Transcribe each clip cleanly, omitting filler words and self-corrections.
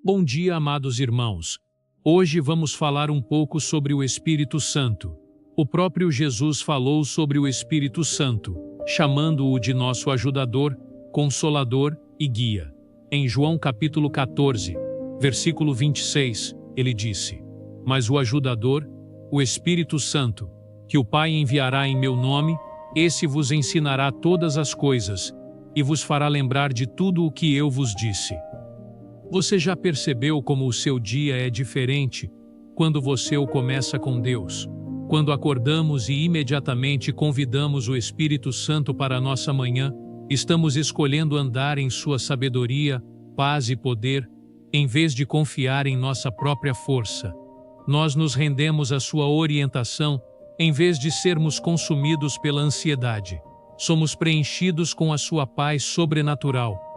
Bom dia, amados irmãos. Hoje vamos falar um pouco sobre o Espírito Santo. O próprio Jesus falou sobre o Espírito Santo, chamando-o de nosso ajudador, consolador e guia. Em João capítulo 14, versículo 26, ele disse: Mas o ajudador, o Espírito Santo, que o Pai enviará em meu nome, esse vos ensinará todas as coisas e vos fará lembrar de tudo o que eu vos disse. Você já percebeu como o seu dia é diferente quando você o começa com Deus? Quando acordamos e imediatamente convidamos o Espírito Santo para a nossa manhã, estamos escolhendo andar em sua sabedoria, paz e poder, em vez de confiar em nossa própria força. Nós nos rendemos à sua orientação, em vez de sermos consumidos pela ansiedade. Somos preenchidos com a sua paz sobrenatural.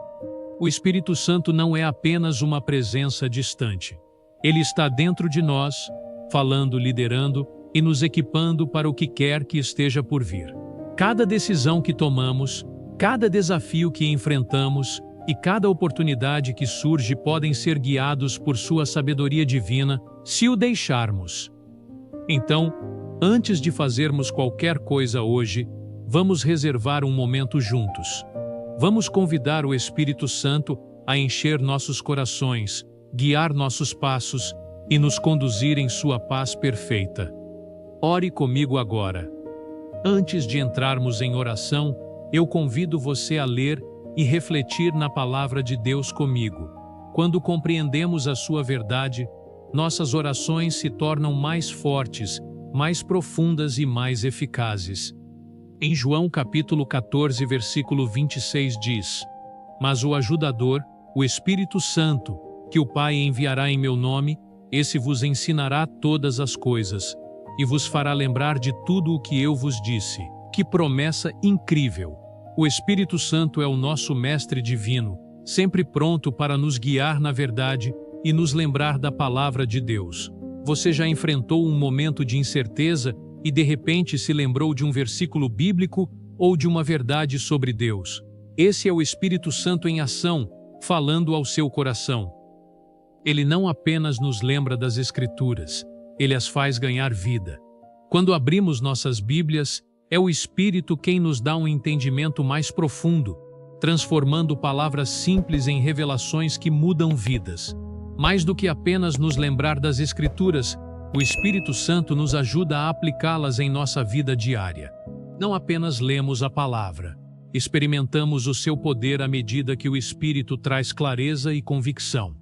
O Espírito Santo não é apenas uma presença distante. Ele está dentro de nós, falando, liderando e nos equipando para o que quer que esteja por vir. Cada decisão que tomamos, cada desafio que enfrentamos e cada oportunidade que surge podem ser guiados por sua sabedoria divina, se o deixarmos. Então, antes de fazermos qualquer coisa hoje, vamos reservar um momento juntos. Vamos convidar o Espírito Santo a encher nossos corações, guiar nossos passos e nos conduzir em sua paz perfeita. Ore comigo agora. Antes de entrarmos em oração, eu convido você a ler e refletir na palavra de Deus comigo. Quando compreendemos a sua verdade, nossas orações se tornam mais fortes, mais profundas e mais eficazes. Em João capítulo 14, versículo 26 diz: Mas o ajudador, o Espírito Santo, que o Pai enviará em meu nome, esse vos ensinará todas as coisas, e vos fará lembrar de tudo o que eu vos disse. Que promessa incrível! O Espírito Santo é o nosso mestre divino, sempre pronto para nos guiar na verdade e nos lembrar da palavra de Deus. Você já enfrentou um momento de incerteza e de repente se lembrou de um versículo bíblico ou de uma verdade sobre Deus? Esse é o Espírito Santo em ação, falando ao seu coração. Ele não apenas nos lembra das Escrituras, ele as faz ganhar vida. Quando abrimos nossas Bíblias, é o Espírito quem nos dá um entendimento mais profundo, transformando palavras simples em revelações que mudam vidas. Mais do que apenas nos lembrar das Escrituras, o Espírito Santo nos ajuda a aplicá-las em nossa vida diária. Não apenas lemos a palavra, experimentamos o seu poder à medida que o Espírito traz clareza e convicção.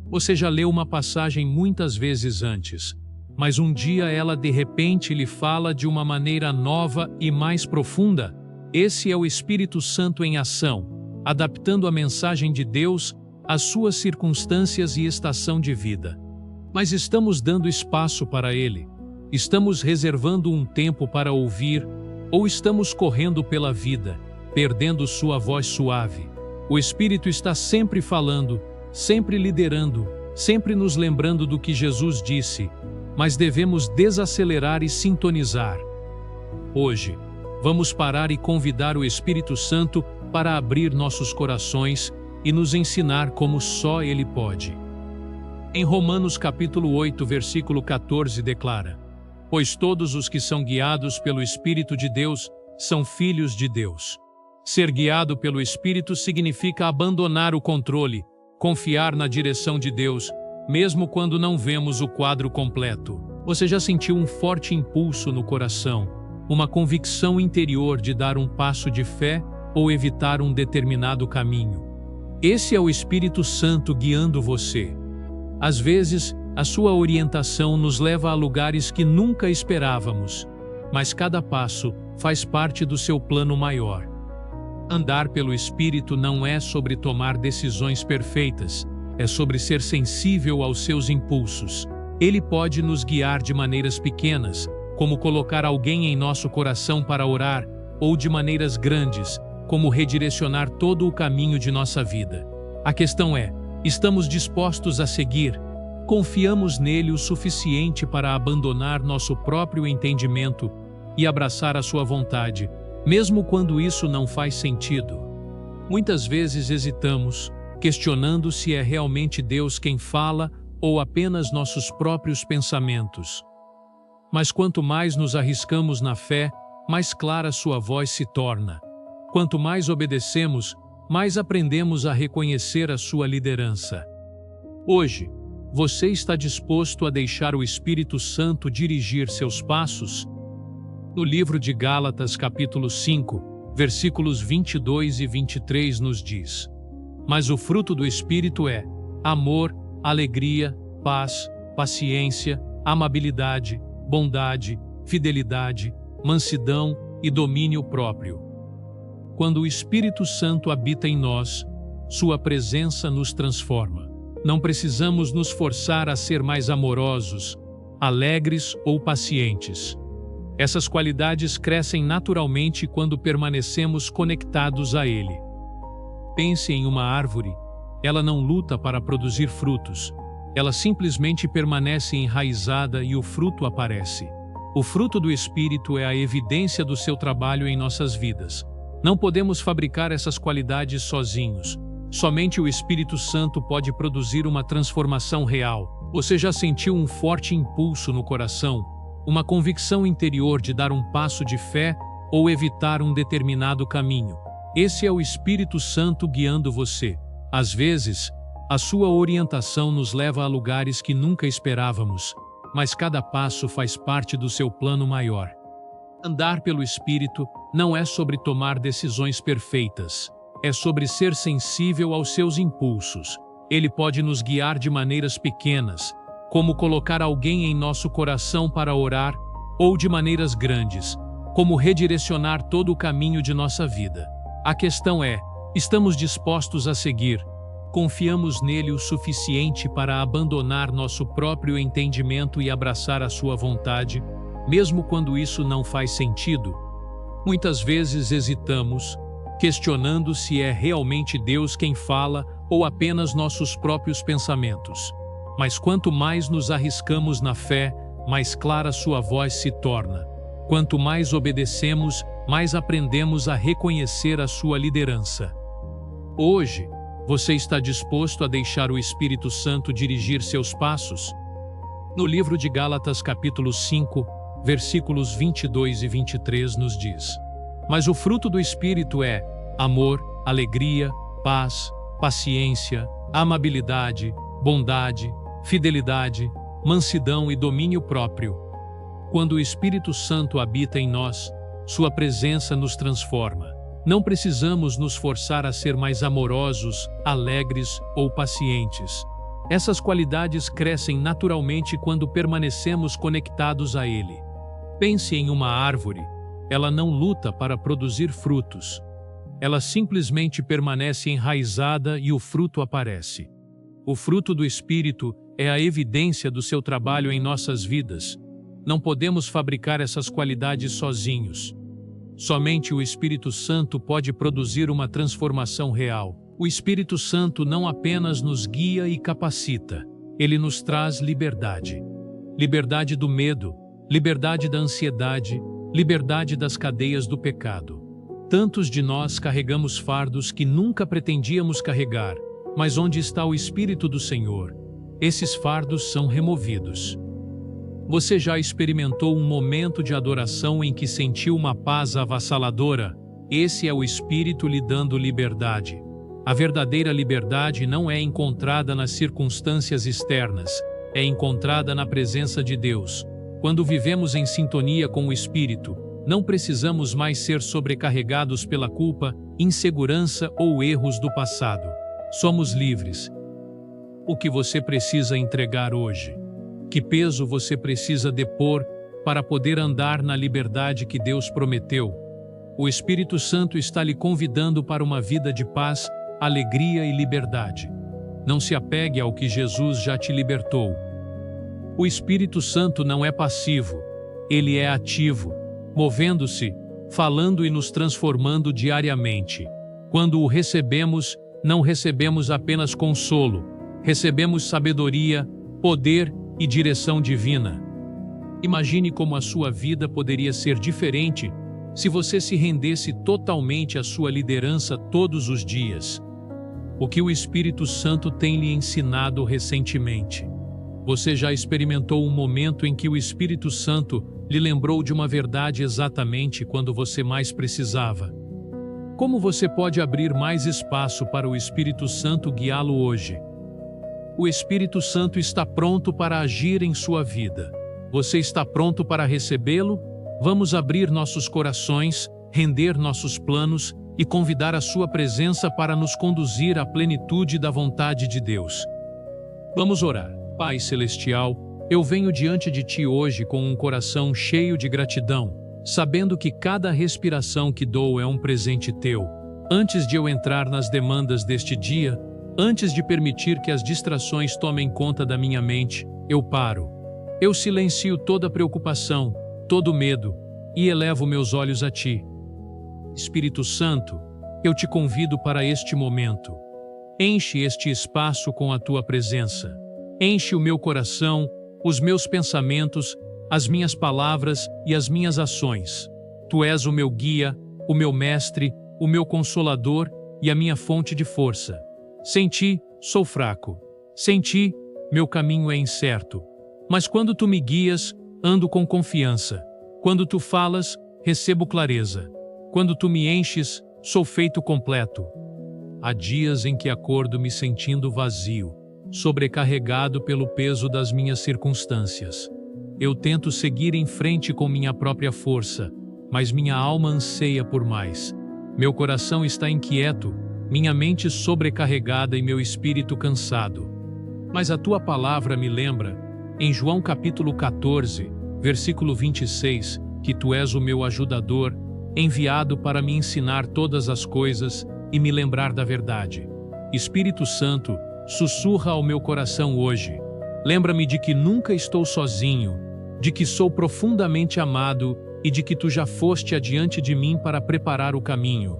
Você já leu uma passagem muitas vezes antes, mas um dia ela de repente lhe fala de uma maneira nova e mais profunda? Esse é o Espírito Santo em ação, adaptando a mensagem de Deus às suas circunstâncias e estação de vida. Mas estamos dando espaço para ele? Estamos reservando um tempo para ouvir? Ou estamos correndo pela vida, perdendo sua voz suave? O Espírito está sempre falando, sempre liderando, sempre nos lembrando do que Jesus disse, mas devemos desacelerar e sintonizar. Hoje, vamos parar e convidar o Espírito Santo para abrir nossos corações e nos ensinar como só ele pode. Em Romanos capítulo 8, versículo 14 declara: Pois todos os que são guiados pelo Espírito de Deus são filhos de Deus. Ser guiado pelo Espírito significa abandonar o controle, confiar na direção de Deus, mesmo quando não vemos o quadro completo. Você já sentiu um forte impulso no coração, uma convicção interior de dar um passo de fé ou evitar um determinado caminho? Esse é o Espírito Santo guiando você. Às vezes, a sua orientação nos leva a lugares que nunca esperávamos, mas cada passo faz parte do seu plano maior. Andar pelo Espírito não é sobre tomar decisões perfeitas, é sobre ser sensível aos seus impulsos. Ele pode nos guiar de maneiras pequenas, como colocar alguém em nosso coração para orar, ou de maneiras grandes, como redirecionar todo o caminho de nossa vida. A questão é: estamos dispostos a seguir? Confiamos nele o suficiente para abandonar nosso próprio entendimento e abraçar a sua vontade, mesmo quando isso não faz sentido? Muitas vezes hesitamos, questionando se é realmente Deus quem fala ou apenas nossos próprios pensamentos. Mas quanto mais nos arriscamos na fé, mais clara sua voz se torna. Quanto mais obedecemos, mais aprendemos a reconhecer a sua liderança. Hoje, você está disposto a deixar o Espírito Santo dirigir seus passos? No livro de Gálatas, capítulo 5, versículos 22 e 23 nos diz: Mas o fruto do Espírito é amor, alegria, paz, paciência, amabilidade, bondade, fidelidade, mansidão e domínio próprio. Quando o Espírito Santo habita em nós, sua presença nos transforma. Não precisamos nos forçar a ser mais amorosos, alegres ou pacientes. Essas qualidades crescem naturalmente quando permanecemos conectados a Ele. Pense em uma árvore. Ela não luta para produzir frutos. Ela simplesmente permanece enraizada e o fruto aparece. O fruto do Espírito é a evidência do seu trabalho em nossas vidas. Não podemos fabricar essas qualidades sozinhos. Somente o Espírito Santo pode produzir uma transformação real. Você já sentiu um forte impulso no coração, uma convicção interior de dar um passo de fé ou evitar um determinado caminho? Esse é o Espírito Santo guiando você. Às vezes, a sua orientação nos leva a lugares que nunca esperávamos, mas cada passo faz parte do seu plano maior. Andar pelo Espírito não é sobre tomar decisões perfeitas. É sobre ser sensível aos seus impulsos. Ele pode nos guiar de maneiras pequenas, como colocar alguém em nosso coração para orar, ou de maneiras grandes, como redirecionar todo o caminho de nossa vida. A questão é, estamos dispostos a seguir? Confiamos nele o suficiente para abandonar nosso próprio entendimento e abraçar a sua vontade, mesmo quando isso não faz sentido? Muitas vezes hesitamos, questionando se é realmente Deus quem fala ou apenas nossos próprios pensamentos. Mas quanto mais nos arriscamos na fé, mais clara sua voz se torna. Quanto mais obedecemos, mais aprendemos a reconhecer a sua liderança. Hoje, você está disposto a deixar o Espírito Santo dirigir seus passos? No livro de Gálatas, capítulo 5, versículos 22 e 23 nos diz: Mas o fruto do Espírito é amor, alegria, paz, paciência, amabilidade, bondade, fidelidade, mansidão e domínio próprio. Quando o Espírito Santo habita em nós, sua presença nos transforma. Não precisamos nos forçar a ser mais amorosos, alegres ou pacientes. Essas qualidades crescem naturalmente quando permanecemos conectados a Ele. Pense em uma árvore. Ela não luta para produzir frutos. Ela simplesmente permanece enraizada e o fruto aparece. O fruto do Espírito é a evidência do seu trabalho em nossas vidas. Não podemos fabricar essas qualidades sozinhos. Somente o Espírito Santo pode produzir uma transformação real. O Espírito Santo não apenas nos guia e capacita, ele nos traz liberdade. Liberdade do medo, liberdade da ansiedade, liberdade das cadeias do pecado. Tantos de nós carregamos fardos que nunca pretendíamos carregar, mas onde está o Espírito do Senhor, esses fardos são removidos. Você já experimentou um momento de adoração em que sentiu uma paz avassaladora? Esse é o Espírito lhe dando liberdade. A verdadeira liberdade não é encontrada nas circunstâncias externas, é encontrada na presença de Deus. Quando vivemos em sintonia com o Espírito, não precisamos mais ser sobrecarregados pela culpa, insegurança ou erros do passado. Somos livres. O que você precisa entregar hoje? Que peso você precisa depor para poder andar na liberdade que Deus prometeu? O Espírito Santo está lhe convidando para uma vida de paz, alegria e liberdade. Não se apegue ao que Jesus já te libertou. O Espírito Santo não é passivo, ele é ativo, movendo-se, falando e nos transformando diariamente. Quando o recebemos, não recebemos apenas consolo, recebemos sabedoria, poder e direção divina. Imagine como a sua vida poderia ser diferente se você se rendesse totalmente à sua liderança todos os dias. O que o Espírito Santo tem lhe ensinado recentemente? Você já experimentou um momento em que o Espírito Santo lhe lembrou de uma verdade exatamente quando você mais precisava? Como você pode abrir mais espaço para o Espírito Santo guiá-lo hoje? O Espírito Santo está pronto para agir em sua vida. Você está pronto para recebê-lo? Vamos abrir nossos corações, render nossos planos e convidar a sua presença para nos conduzir à plenitude da vontade de Deus. Vamos orar. Pai Celestial, eu venho diante de Ti hoje com um coração cheio de gratidão, sabendo que cada respiração que dou é um presente Teu. Antes de eu entrar nas demandas deste dia, antes de permitir que as distrações tomem conta da minha mente, eu paro. Eu silencio toda preocupação, todo medo e elevo meus olhos a Ti. Espírito Santo, eu te convido para este momento. Enche este espaço com a Tua presença. Enche o meu coração, os meus pensamentos, as minhas palavras e as minhas ações. Tu és o meu guia, o meu mestre, o meu consolador e a minha fonte de força. Sem Ti, sou fraco. Sem Ti, meu caminho é incerto. Mas quando Tu me guias, ando com confiança. Quando Tu falas, recebo clareza. Quando Tu me enches, sou feito completo. Há dias em que acordo me sentindo vazio, sobrecarregado pelo peso das minhas circunstâncias. Eu tento seguir em frente com minha própria força, mas minha alma anseia por mais. Meu coração está inquieto, minha mente sobrecarregada e meu espírito cansado. Mas a Tua palavra me lembra, em João capítulo 14, versículo 26, que Tu és o meu ajudador, enviado para me ensinar todas as coisas e me lembrar da verdade. Espírito Santo, sussurra ao meu coração hoje. Lembra-me de que nunca estou sozinho, de que sou profundamente amado e de que Tu já foste adiante de mim para preparar o caminho.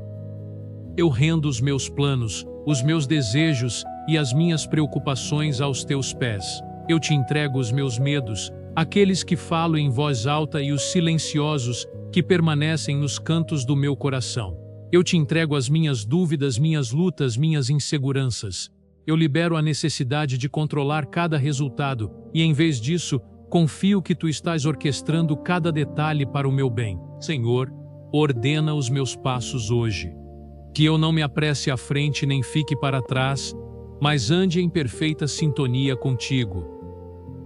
Eu rendo os meus planos, os meus desejos e as minhas preocupações aos Teus pés. Eu Te entrego os meus medos, aqueles que falo em voz alta e os silenciosos que permanecem nos cantos do meu coração. Eu Te entrego as minhas dúvidas, minhas lutas, minhas inseguranças. Eu libero a necessidade de controlar cada resultado e, em vez disso, confio que Tu estás orquestrando cada detalhe para o meu bem. Senhor, ordena os meus passos hoje. Que eu não me apresse à frente nem fique para trás, mas ande em perfeita sintonia contigo.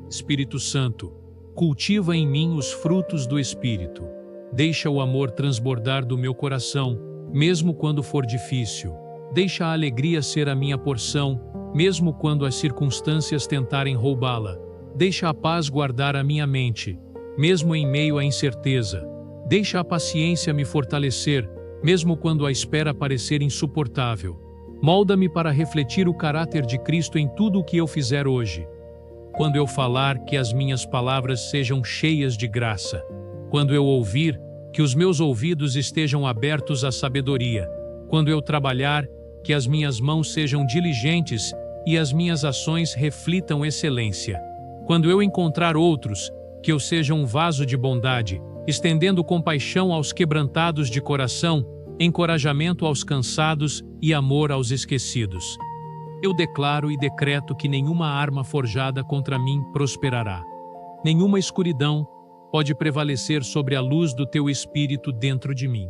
Espírito Santo, cultiva em mim os frutos do Espírito. Deixa o amor transbordar do meu coração, mesmo quando for difícil. Deixa a alegria ser a minha porção, mesmo quando as circunstâncias tentarem roubá-la. Deixa a paz guardar a minha mente, mesmo em meio à incerteza. Deixa a paciência me fortalecer, mesmo quando a espera parecer insuportável. Molda-me para refletir o caráter de Cristo em tudo o que eu fizer hoje. Quando eu falar, que as minhas palavras sejam cheias de graça. Quando eu ouvir, que os meus ouvidos estejam abertos à sabedoria. Quando eu trabalhar, que as minhas mãos sejam diligentes e as minhas ações reflitam excelência. Quando eu encontrar outros, que eu seja um vaso de bondade, estendendo compaixão aos quebrantados de coração, encorajamento aos cansados e amor aos esquecidos. Eu declaro e decreto que nenhuma arma forjada contra mim prosperará. Nenhuma escuridão pode prevalecer sobre a luz do Teu Espírito dentro de mim.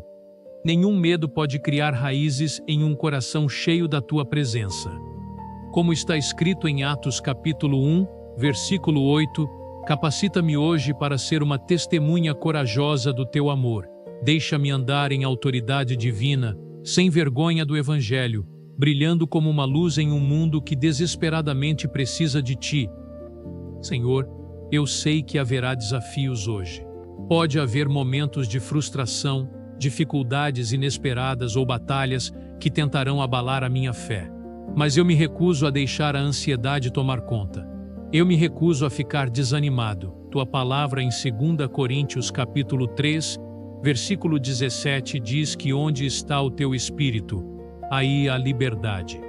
Nenhum medo pode criar raízes em um coração cheio da Tua presença. Como está escrito em Atos capítulo 1, versículo 8, capacita-me hoje para ser uma testemunha corajosa do Teu amor. Deixa-me andar em autoridade divina, sem vergonha do Evangelho, brilhando como uma luz em um mundo que desesperadamente precisa de Ti. Senhor, eu sei que haverá desafios hoje. Pode haver momentos de frustração, dificuldades inesperadas ou batalhas que tentarão abalar a minha fé. Mas eu me recuso a deixar a ansiedade tomar conta. Eu me recuso a ficar desanimado. Tua palavra em 2 Coríntios capítulo 3, versículo 17 diz que onde está o Teu Espírito, aí há liberdade.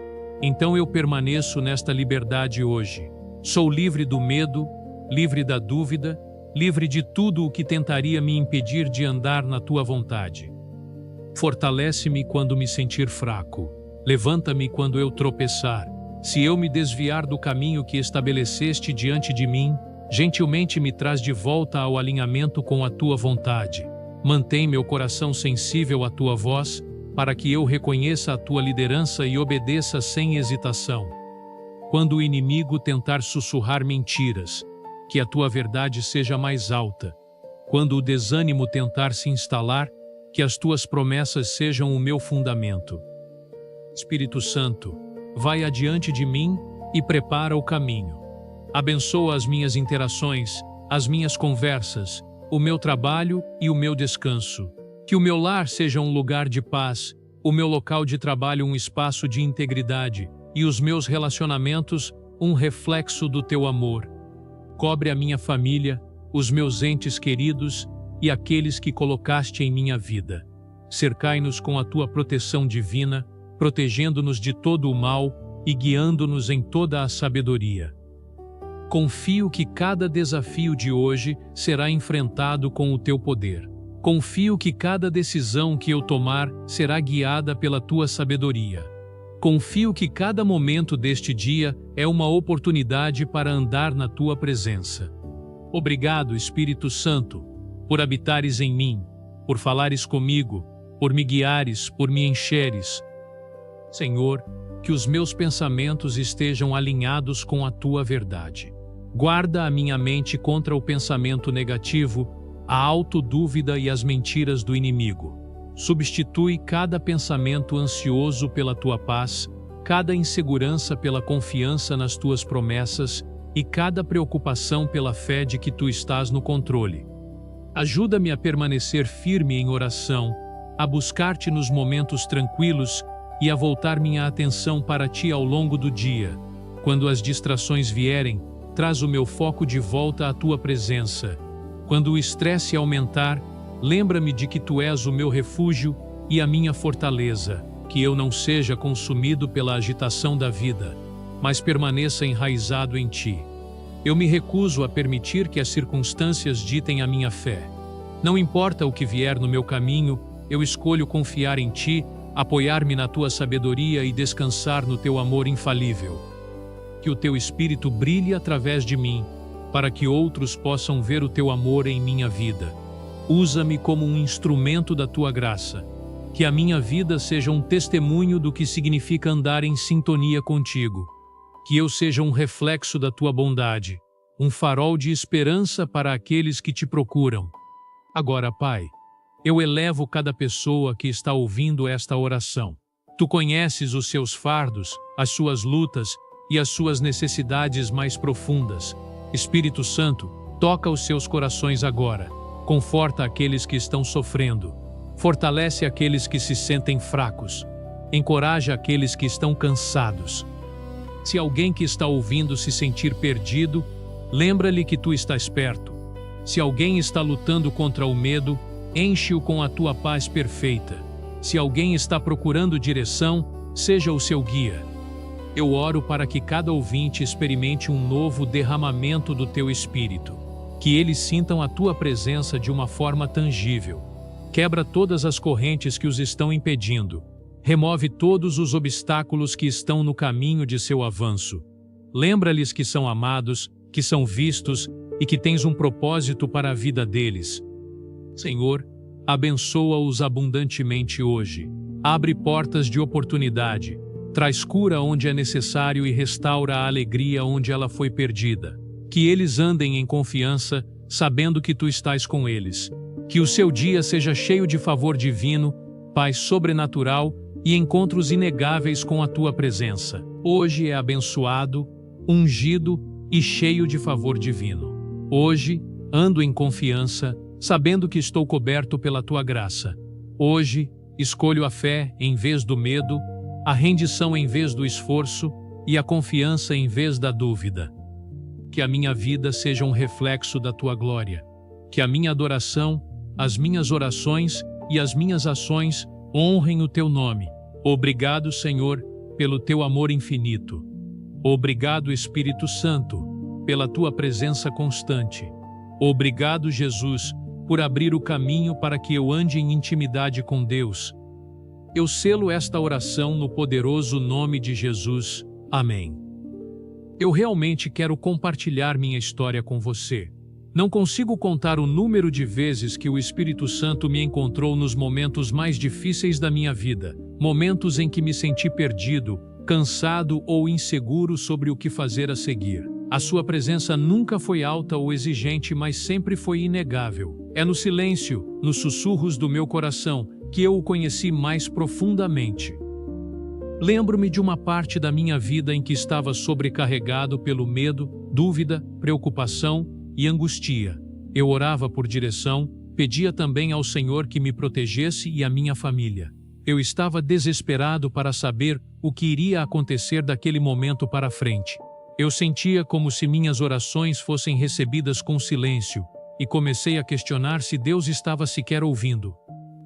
Então eu permaneço nesta liberdade hoje. Sou livre do medo, livre da dúvida, livre de tudo o que tentaria me impedir de andar na Tua vontade. Fortalece-me quando me sentir fraco. Levanta-me quando eu tropeçar. Se eu me desviar do caminho que estabeleceste diante de mim, gentilmente me traz de volta ao alinhamento com a tua vontade. Mantém meu coração sensível à tua voz, para que eu reconheça a tua liderança e obedeça sem hesitação. Quando o inimigo tentar sussurrar mentiras, que a tua verdade seja mais alta. Quando o desânimo tentar se instalar, que as tuas promessas sejam o meu fundamento. Espírito Santo, vai adiante de mim e prepara o caminho. Abençoa as minhas interações, as minhas conversas, o meu trabalho e o meu descanso. Que o meu lar seja um lugar de paz, o meu local de trabalho um espaço de integridade e os meus relacionamentos um reflexo do teu amor. Cobre a minha família, os meus entes queridos e aqueles que colocaste em minha vida. Cercai-nos com a tua proteção divina, protegendo-nos de todo o mal e guiando-nos em toda a sabedoria. Confio que cada desafio de hoje será enfrentado com o teu poder. Confio que cada decisão que eu tomar será guiada pela tua sabedoria. Confio que cada momento deste dia é uma oportunidade para andar na tua presença. Obrigado, Espírito Santo, por habitares em mim, por falares comigo, por me guiares, por me encheres. Senhor, que os meus pensamentos estejam alinhados com a tua verdade. Guarda a minha mente contra o pensamento negativo, a autodúvida e as mentiras do inimigo. Substitui cada pensamento ansioso pela tua paz, cada insegurança pela confiança nas tuas promessas e cada preocupação pela fé de que tu estás no controle. Ajuda-me a permanecer firme em oração, a buscar-te nos momentos tranquilos e a voltar minha atenção para ti ao longo do dia. Quando as distrações vierem, traz o meu foco de volta à tua presença. Quando o estresse aumentar, lembra-me de que tu és o meu refúgio e a minha fortaleza, que eu não seja consumido pela agitação da vida, mas permaneça enraizado em ti. Eu me recuso a permitir que as circunstâncias ditem a minha fé. Não importa o que vier no meu caminho, eu escolho confiar em ti, apoiar-me na tua sabedoria e descansar no teu amor infalível. Que o teu Espírito brilhe através de mim, para que outros possam ver o teu amor em minha vida. Usa-me como um instrumento da tua graça. Que a minha vida seja um testemunho do que significa andar em sintonia contigo. Que eu seja um reflexo da tua bondade, um farol de esperança para aqueles que te procuram. Agora, Pai, eu elevo cada pessoa que está ouvindo esta oração. Tu conheces os seus fardos, as suas lutas e as suas necessidades mais profundas. Espírito Santo, toca os seus corações agora. Conforta aqueles que estão sofrendo. Fortalece aqueles que se sentem fracos. Encoraja aqueles que estão cansados. Se alguém que está ouvindo se sentir perdido, lembra-lhe que tu estás perto. Se alguém está lutando contra o medo, enche-o com a tua paz perfeita. Se alguém está procurando direção, seja o seu guia. Eu oro para que cada ouvinte experimente um novo derramamento do teu Espírito. Que eles sintam a tua presença de uma forma tangível. Quebra todas as correntes que os estão impedindo. Remove todos os obstáculos que estão no caminho de seu avanço. Lembra-lhes que são amados, que são vistos e que tens um propósito para a vida deles. Senhor, abençoa-os abundantemente hoje. Abre portas de oportunidade. Traz cura onde é necessário e restaura a alegria onde ela foi perdida. Que eles andem em confiança, sabendo que tu estás com eles. Que o seu dia seja cheio de favor divino, paz sobrenatural e encontros inegáveis com a tua presença. Hoje é abençoado, ungido e cheio de favor divino. Hoje ando em confiança, sabendo que estou coberto pela tua graça. Hoje escolho a fé em vez do medo, a rendição em vez do esforço e a confiança em vez da dúvida. Que a minha vida seja um reflexo da tua glória. Que a minha adoração, as minhas orações e as minhas ações honrem o teu nome. Obrigado, Senhor, pelo teu amor infinito. Obrigado, Espírito Santo, pela tua presença constante. Obrigado, Jesus, por abrir o caminho para que eu ande em intimidade com Deus. Eu selo esta oração no poderoso nome de Jesus. Amém. Eu realmente quero compartilhar minha história com você. Não consigo contar o número de vezes que o Espírito Santo me encontrou nos momentos mais difíceis da minha vida, momentos em que me senti perdido, cansado ou inseguro sobre o que fazer a seguir. A sua presença nunca foi alta ou exigente, mas sempre foi inegável. É no silêncio, nos sussurros do meu coração, que eu o conheci mais profundamente. Lembro-me de uma parte da minha vida em que estava sobrecarregado pelo medo, dúvida, preocupação e angústia. Eu orava por direção, pedia também ao Senhor que me protegesse e a minha família. Eu estava desesperado para saber o que iria acontecer daquele momento para frente. Eu sentia como se minhas orações fossem recebidas com silêncio e comecei a questionar se Deus estava sequer ouvindo.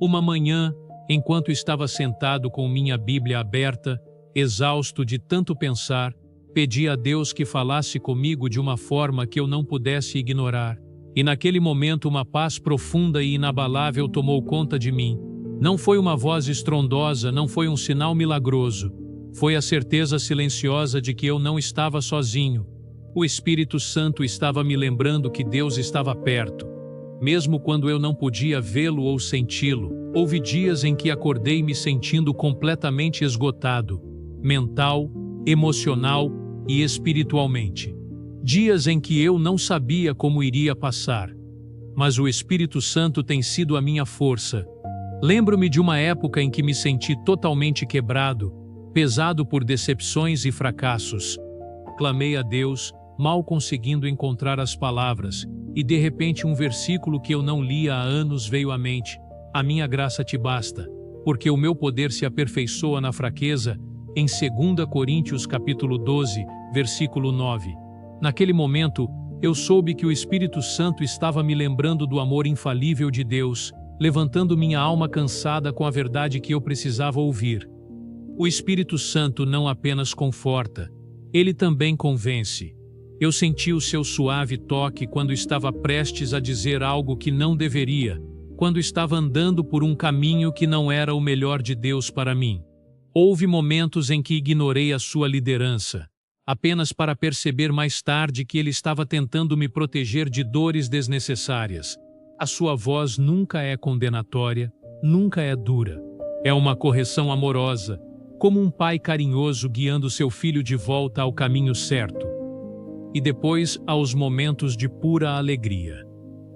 Uma manhã, enquanto estava sentado com minha Bíblia aberta, exausto de tanto pensar, pedi a Deus que falasse comigo de uma forma que eu não pudesse ignorar. E naquele momento uma paz profunda e inabalável tomou conta de mim. Não foi uma voz estrondosa, não foi um sinal milagroso. Foi a certeza silenciosa de que eu não estava sozinho. O Espírito Santo estava me lembrando que Deus estava perto. Mesmo quando eu não podia vê-lo ou senti-lo, houve dias em que acordei me sentindo completamente esgotado, mental, emocional e espiritualmente. Dias em que eu não sabia como iria passar. Mas o Espírito Santo tem sido a minha força. Lembro-me de uma época em que me senti totalmente quebrado, pesado por decepções e fracassos. Clamei a Deus, mal conseguindo encontrar as palavras, e de repente um versículo que eu não lia há anos veio à mente. A minha graça te basta, porque o meu poder se aperfeiçoa na fraqueza, em 2 Coríntios capítulo 12, versículo 9. Naquele momento, eu soube que o Espírito Santo estava me lembrando do amor infalível de Deus, levantando minha alma cansada com a verdade que eu precisava ouvir. O Espírito Santo não apenas conforta, ele também convence. Eu senti o seu suave toque quando estava prestes a dizer algo que não deveria, quando estava andando por um caminho que não era o melhor de Deus para mim. Houve momentos em que ignorei a sua liderança, apenas para perceber mais tarde que ele estava tentando me proteger de dores desnecessárias. A sua voz nunca é condenatória, nunca é dura. É uma correção amorosa, como um pai carinhoso guiando seu filho de volta ao caminho certo. E depois, aos momentos de pura alegria.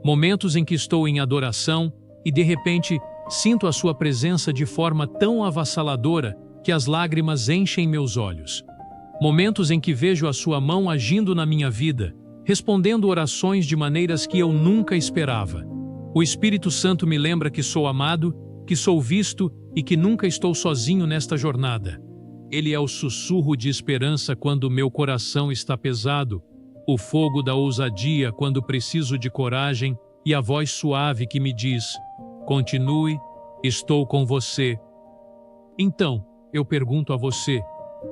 Momentos em que estou em adoração e, de repente, sinto a sua presença de forma tão avassaladora que as lágrimas enchem meus olhos. Momentos em que vejo a sua mão agindo na minha vida, respondendo orações de maneiras que eu nunca esperava. O Espírito Santo me lembra que sou amado, que sou visto e que nunca estou sozinho nesta jornada. Ele é o sussurro de esperança quando meu coração está pesado, o fogo da ousadia quando preciso de coragem e a voz suave que me diz: continue, estou com você. Então, eu pergunto a você,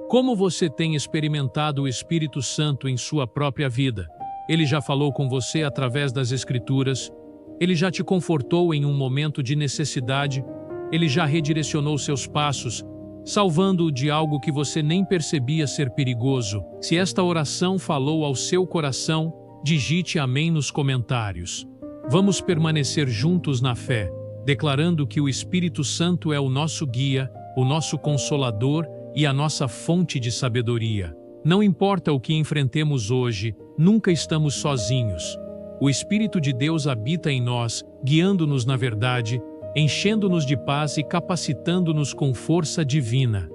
como você tem experimentado o Espírito Santo em sua própria vida? Ele já falou com você através das Escrituras? Ele já te confortou em um momento de necessidade? Ele já redirecionou seus passos, salvando-o de algo que você nem percebia ser perigoso? Se esta oração falou ao seu coração, digite amém nos comentários. Vamos permanecer juntos na fé, declarando que o Espírito Santo é o nosso guia, o nosso consolador e a nossa fonte de sabedoria. Não importa o que enfrentemos hoje, nunca estamos sozinhos. O Espírito de Deus habita em nós, guiando-nos na verdade, enchendo-nos de paz e capacitando-nos com força divina.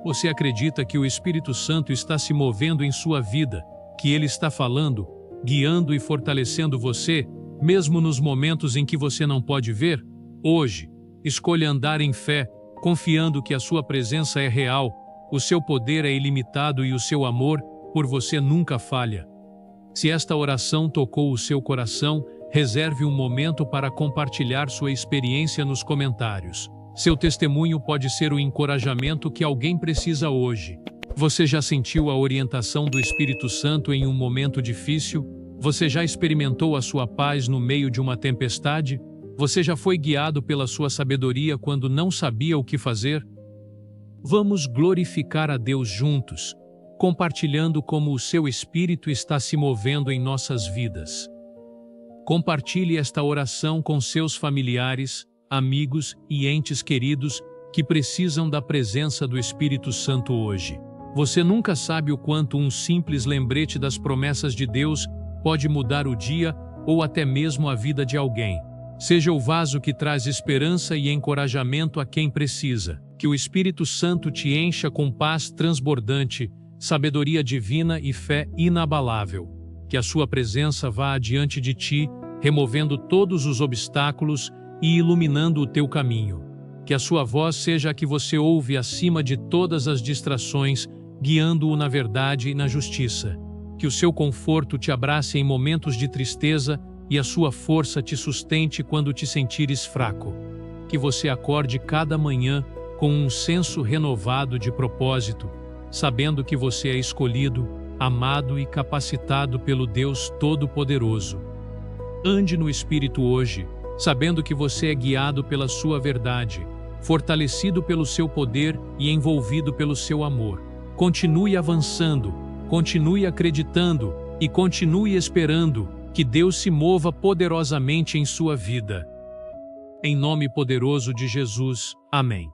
Você acredita que o Espírito Santo está se movendo em sua vida, que ele está falando, guiando e fortalecendo você, mesmo nos momentos em que você não pode ver? Hoje, escolha andar em fé, confiando que a sua presença é real, o seu poder é ilimitado e o seu amor por você nunca falha. Se esta oração tocou o seu coração, reserve um momento para compartilhar sua experiência nos comentários. Seu testemunho pode ser o encorajamento que alguém precisa hoje. Você já sentiu a orientação do Espírito Santo em um momento difícil? Você já experimentou a sua paz no meio de uma tempestade? Você já foi guiado pela sua sabedoria quando não sabia o que fazer? Vamos glorificar a Deus juntos, compartilhando como o seu Espírito está se movendo em nossas vidas. Compartilhe esta oração com seus familiares, amigos e entes queridos que precisam da presença do Espírito Santo hoje. Você nunca sabe o quanto um simples lembrete das promessas de Deus pode mudar o dia ou até mesmo a vida de alguém. Seja o vaso que traz esperança e encorajamento a quem precisa. Que o Espírito Santo te encha com paz transbordante, sabedoria divina e fé inabalável. Que a sua presença vá adiante de ti, removendo todos os obstáculos e iluminando o teu caminho. Que a sua voz seja a que você ouve acima de todas as distrações, guiando-o na verdade e na justiça. Que o seu conforto te abrace em momentos de tristeza e a sua força te sustente quando te sentires fraco. Que você acorde cada manhã com um senso renovado de propósito, sabendo que você é escolhido, amado e capacitado pelo Deus Todo-Poderoso. Ande no Espírito hoje, sabendo que você é guiado pela sua verdade, fortalecido pelo seu poder e envolvido pelo seu amor. Continue avançando, continue acreditando e continue esperando que Deus se mova poderosamente em sua vida. Em nome poderoso de Jesus, amém.